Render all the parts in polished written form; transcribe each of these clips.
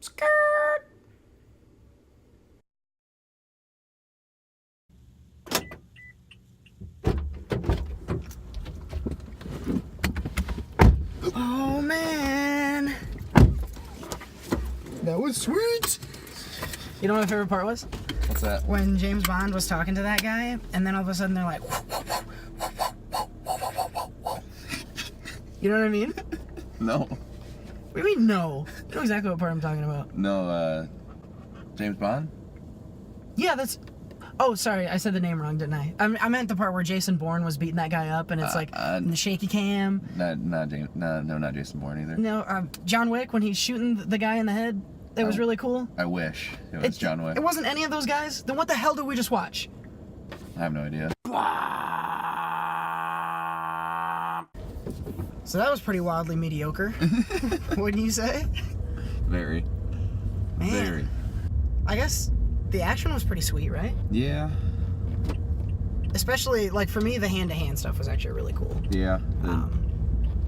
Skirt. Oh man, that was sweet. You know what my favorite part was? What's that? When James Bond was talking to that guy, and then all of a sudden they're like, you know what I mean? No. What do you mean no? You know exactly what part I'm talking about. No, James Bond? Yeah, that's... Oh, sorry, I said the name wrong, didn't I? I meant the part where Jason Bourne was beating that guy up, and it's in the shaky cam. Not Jason Bourne either. No, John Wick, when he's shooting the guy in the head. It was really cool. I wish it was John Wick. It wasn't any of those guys? Then what the hell did we just watch? I have no idea. So that was pretty wildly mediocre. Wouldn't you say? Very. Man. Very. I guess the action was pretty sweet, right? Yeah. Especially, like, for me, the hand-to-hand stuff was actually really cool. Yeah.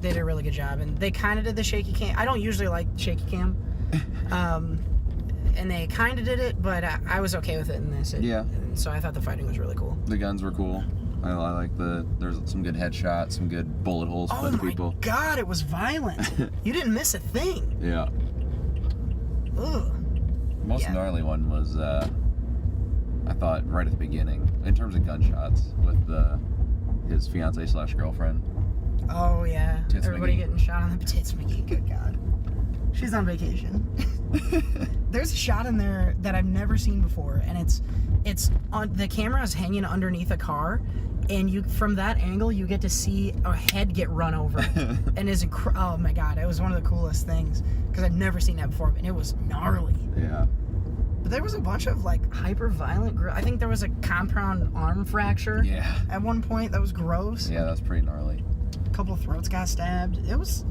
They did a really good job, and they kind of did the shaky cam. I don't usually like shaky cam. And they kind of did it, but I was okay with it in this. And so I thought the fighting was really cool. The guns were cool. I like there's some good headshots, some good bullet holes put in people. Oh my god, it was violent. You didn't miss a thing. Yeah. Ugh. The most gnarly one was, I thought, right at the beginning, in terms of gunshots, with his fiance/girlfriend. Oh yeah. Tits Everybody McGee. getting shot on the tits McGee. Good god. She's on vacation. There's a shot in there that I've never seen before, and it's on the camera is hanging underneath a car, and from that angle you get to see a head get run over, and oh my god, it was one of the coolest things because I've never seen that before, and it was gnarly. Yeah. But there was a bunch of like hyper violent. I think there was a compound arm fracture. Yeah. At one point that was gross. Yeah, that was pretty gnarly. A couple of throats got stabbed. It was.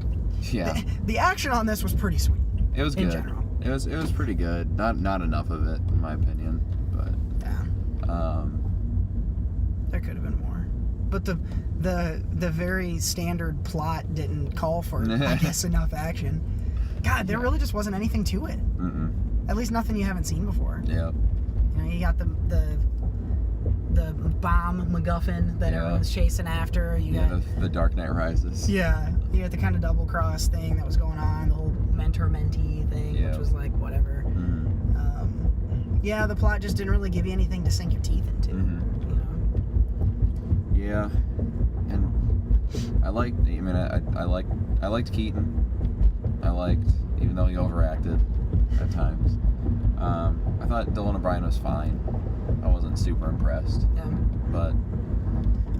Yeah. The action on this was pretty sweet. It was good. In general. It was pretty good. Not enough of it, in my opinion. But yeah. There could have been more. But the very standard plot didn't call for, I guess, enough action. God, there really just wasn't anything to it. Mm-mm. At least nothing you haven't seen before. Yeah. You know, you got the bomb MacGuffin that everyone's chasing after. You got the Dark Knight Rises. Yeah, you got the kind of double cross thing that was going on, the whole mentor-mentee thing, which was like whatever. Mm-hmm. Yeah, the plot just didn't really give you anything to sink your teeth into. Mm-hmm. You know? Yeah, and I liked Keaton. Even though he overacted at times. I thought Dylan O'Brien was fine. I wasn't super impressed. Yeah. But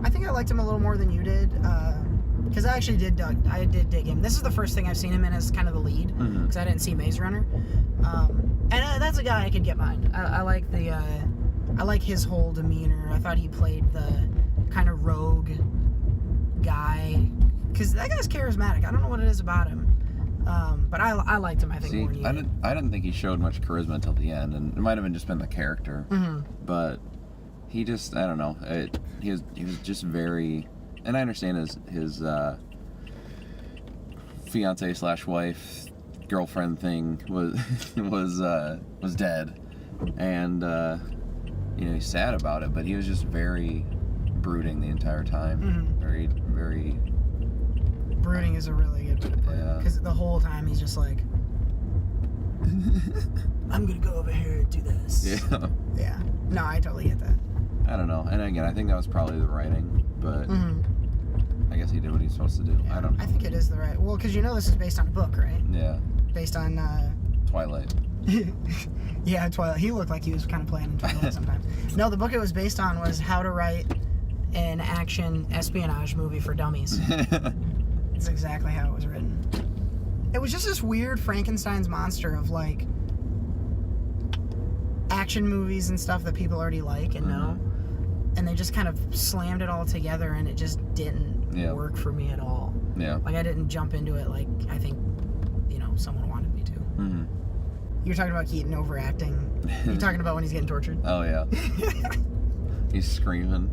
I think I liked him a little more than you did, because I actually did dig him. This is the first thing I've seen him in as kind of the lead, because I didn't see Maze Runner, and that's a guy I could get behind. I like his whole demeanor. I thought he played the kind of rogue guy, because that guy's charismatic. I don't know what it is about him. But I liked him, I think, more than you did. I didn't think he showed much charisma until the end, and it might have just been the character. Mm-hmm. But he just, I don't know. He was just very, and I understand his fiance/wife girlfriend thing was dead, and he's sad about it. But he was just very brooding the entire time. Mm-hmm. Very, very. Brooding is a really good way to put it, because the whole time he's just like, I'm gonna go over here and do this. Yeah. Yeah. No, I totally get that. I don't know. And again, I think that was probably the writing, but I guess he did what he's supposed to do. Yeah. I don't know. I think it is the right. Well, because this is based on a book, right? Yeah. Based on Twilight. Yeah, Twilight. He looked like he was kind of playing in Twilight sometimes. No, the book it was based on was How to Write an Action Espionage Movie for Dummies. That's exactly how it was written. It was just this weird Frankenstein's monster of like action movies and stuff that people already like and know, and they just kind of slammed it all together, and it just didn't work for me at all. Yeah. Like I didn't jump into it like I think someone wanted me to. Mm-hmm. You're talking about Keaton overacting. You're talking about when he's getting tortured. Oh yeah. He's screaming.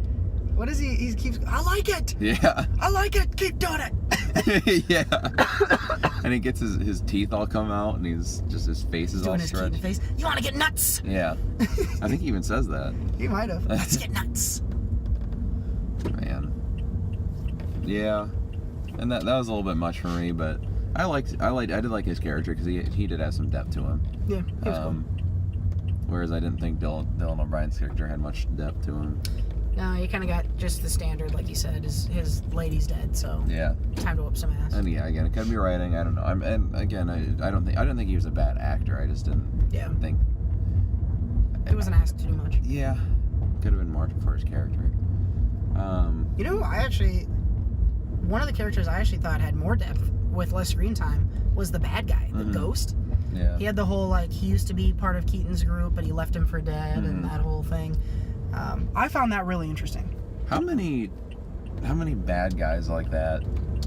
What is he? He keeps. I like it. Yeah. I like it. Keep doing it. Yeah. And he gets his teeth all come out, and his face is all stretched. Face. You want to get nuts? Yeah. I think he even says that. He might have. Let's get nuts. Man. Yeah. And that was a little bit much for me, but I did like his character because he did have some depth to him. Yeah. He was cool. Whereas I didn't think Dylan O'Brien's character had much depth to him. No, you kind of got just the standard, like you said. His lady's dead, so yeah, time to whoop some ass. And yeah, again, it could be writing. I don't know. And again, I don't think he was a bad actor. I just didn't think he wasn't asked to do much. Yeah, could have been more for his character. You know, one of the characters I actually thought had more depth with less screen time was the bad guy, the ghost. Yeah. He had the whole, like, he used to be part of Keaton's group, but he left him for dead, and that whole thing. I found that really interesting. How many bad guys like that,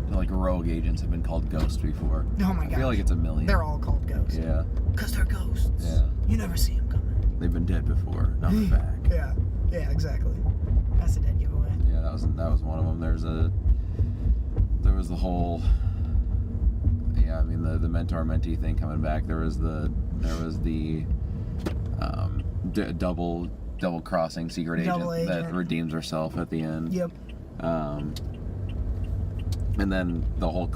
like rogue agents, have been called ghosts before? Oh my god! I feel like it's a million. They're all called ghosts. Yeah. Because they're ghosts. Yeah. You never see them coming. They've been dead before. Now they're back. Yeah. Yeah. Exactly. That's a dead giveaway. Yeah, that was one of them. There was the whole. Yeah, I mean the mentor-mentee thing coming back. There was the double crossing secret agent that redeems herself at the end. Yep. And then the whole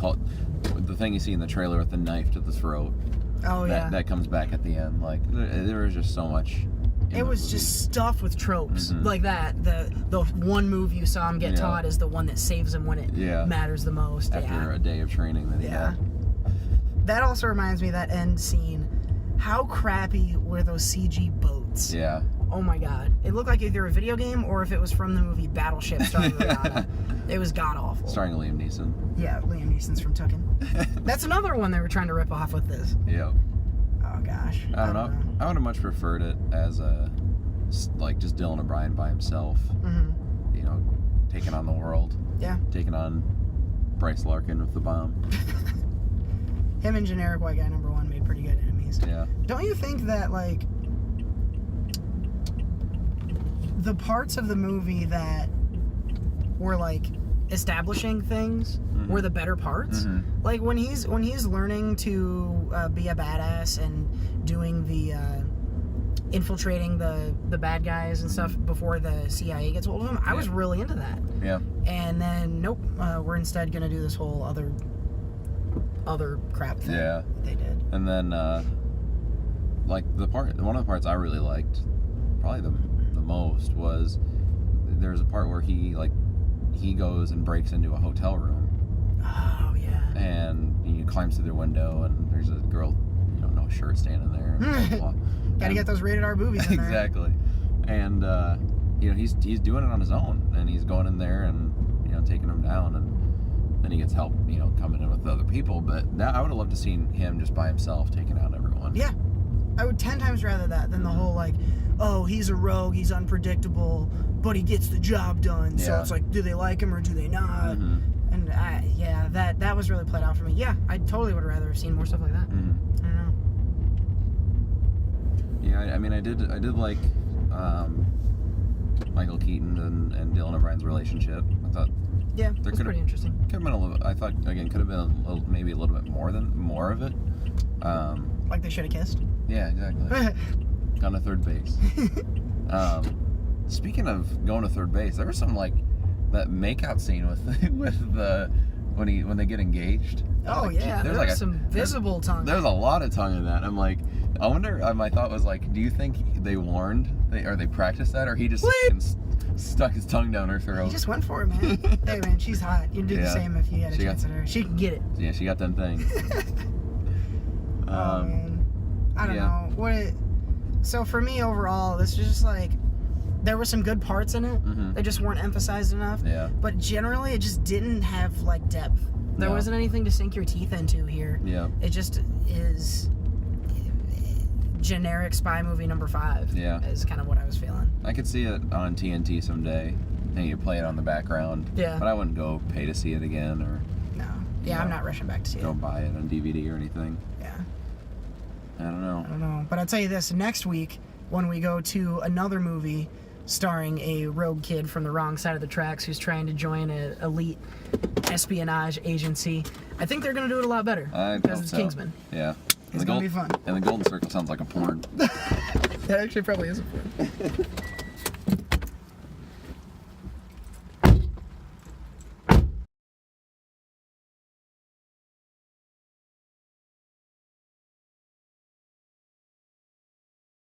the thing you see in the trailer with the knife to the throat. Oh yeah. That comes back at the end. Like there was just so much. It was just stuffed with tropes like that. The one move you saw him get taught is the one that saves him when it matters the most. After a day of training that he had. That also reminds me of that end scene. How crappy were those CG boats? Yeah. Oh my god. It looked like either a video game or if it was from the movie Battleship starring Rihanna. It was god-awful. Starring Liam Neeson. Yeah, Liam Neeson's from Tucken. That's another one they were trying to rip off with this. Yep. Oh gosh. I don't know. I would have much preferred it as just Dylan O'Brien by himself. You know, taking on the world. Yeah. Taking on Bryce Larkin with the bomb. Him and generic white guy number 1 made pretty good enemies. Yeah. Don't you think that, like, the parts of the movie that were, like, establishing things were the better parts? Like, when he's learning to be a badass and doing the infiltrating the bad guys and stuff before the CIA gets hold of him, I was really into that. Yeah. And then, nope, we're instead going to do this whole other crap thing that they did. And then, like, one of the parts I really liked, probably the most, was there's a part where he goes and breaks into a hotel room. Oh, yeah. And he climbs through the window, and there's a girl, no shirt standing there. And blah, blah. Gotta get those rated R movies in there. Exactly. And, he's doing it on his own, and he's going in there and, taking them down, and then he gets help, coming in with other people. But I would have loved to seen him just by himself taking out everyone. Yeah. I would 10 times rather that than the whole, like, oh, he's a rogue, he's unpredictable, but he gets the job done. So it's like, do they like him or do they not? And that was really played out for me. Yeah, I totally would have rather have seen more stuff like that. I don't know. Yeah, I mean, I did like Michael Keaton and Dylan O'Brien's relationship. I thought. Yeah, it was pretty interesting. Could have been a little. I thought again could have been maybe a little bit more of it. Like they should have kissed. Yeah, exactly. Gone to third base. Speaking of going to third base, there was some that makeout scene with the when they get engaged. Oh yeah, there's some visible tongue. There's a lot of tongue in that. I'm like, I wonder. My thought was like, do you think they warned? They practiced that, or he just stuck his tongue down her throat? He just went for it, man. Hey man, she's hot. You'd do the same if you had a chance at her. She can get it. Yeah, she got them things. Oh man, I don't know So for me overall, this was just like there were some good parts in it. They just weren't emphasized enough. Yeah. But generally, it just didn't have depth. There wasn't anything to sink your teeth into here. Yeah. It just is generic spy movie number 5. Yeah. Is kind of what I was feeling. I could see it on TNT someday, and you play it on the background. Yeah. But I wouldn't go pay to see it again, or. No. Yeah, I'm not rushing back to see it. Go buy it on DVD or anything. Yeah. I don't know. But I'll tell you this: next week when we go to another movie, starring a rogue kid from the wrong side of the tracks who's trying to join an elite espionage agency. I think they're going to do it a lot better because it's Kingsman. Yeah. It's going to be fun. And the Golden Circle sounds like a porn. That actually probably is a porn.